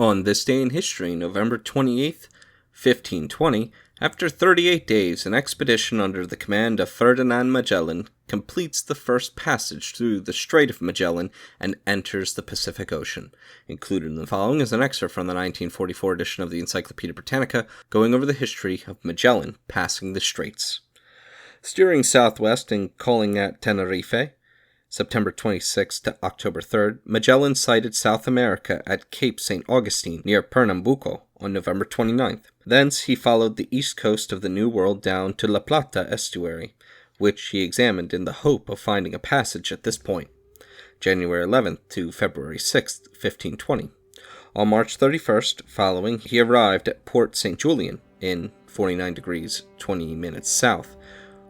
On this day in history, November 28th, 1520, after 38 days, an expedition under the command of Ferdinand Magellan completes the first passage through the Strait of Magellan and enters the Pacific Ocean. Included in the following is an excerpt from the 1944 edition of the Encyclopedia Britannica, going over the history of Magellan passing the Straits. Steering southwest and calling at Tenerife, September 26 to October 3rd, Magellan sighted South America at Cape St. Augustine near Pernambuco on November 29th. Thence he followed the east coast of the New World down to La Plata estuary, which he examined in the hope of finding a passage at this point, January 11th to February 6th, 1520. On March 31st following, he arrived at Port St. Julian in 49 degrees 20 minutes south,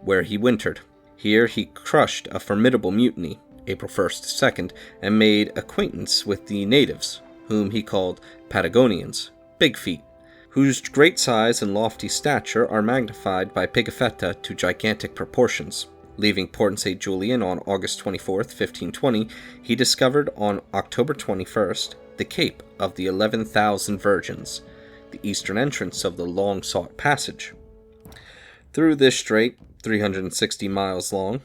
where he wintered. Here he crushed a formidable mutiny, April 1st to 2nd, and made acquaintance with the natives, whom he called Patagonians, Big Feet, whose great size and lofty stature are magnified by Pigafetta to gigantic proportions. Leaving Port St. Julian on August 24th, 1520, he discovered on October 21st the Cape of the 11,000 Virgins, the eastern entrance of the long-sought passage. Through this strait, 360 miles long,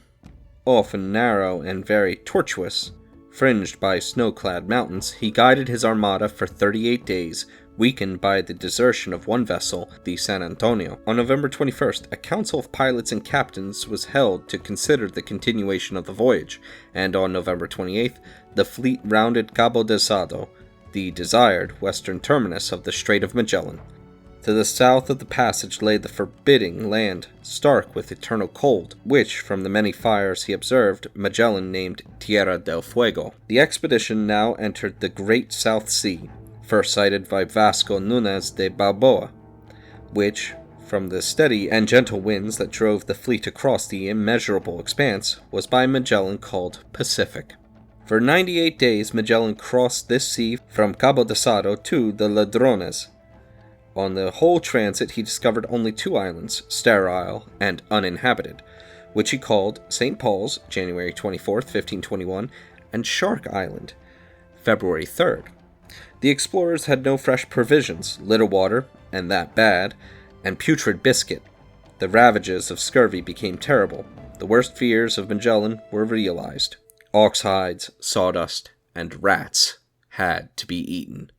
often narrow and very tortuous, fringed by snow-clad mountains, he guided his armada for 38 days, weakened by the desertion of one vessel, the San Antonio. On November 21st, a council of pilots and captains was held to consider the continuation of the voyage, and on November 28th, the fleet rounded Cabo Delgado, the desired western terminus of the Strait of Magellan. To the south of the passage lay the forbidding land, stark with eternal cold, which, from the many fires he observed, Magellan named Tierra del Fuego. The expedition now entered the Great South Sea, first sighted by Vasco Núñez de Balboa, which, from the steady and gentle winds that drove the fleet across the immeasurable expanse, was by Magellan called Pacific. For 98 days Magellan crossed this sea from Cabo Delgado to the Ladrones. On the whole transit he discovered only two islands, sterile and uninhabited, which he called St. Paul's, January 24th, 1521, and Shark Island, February 3rd. The explorers had no fresh provisions, little water, and that bad, and putrid biscuit. The ravages of scurvy became terrible. The worst fears of Magellan were realized. Ox hides, sawdust, and rats had to be eaten.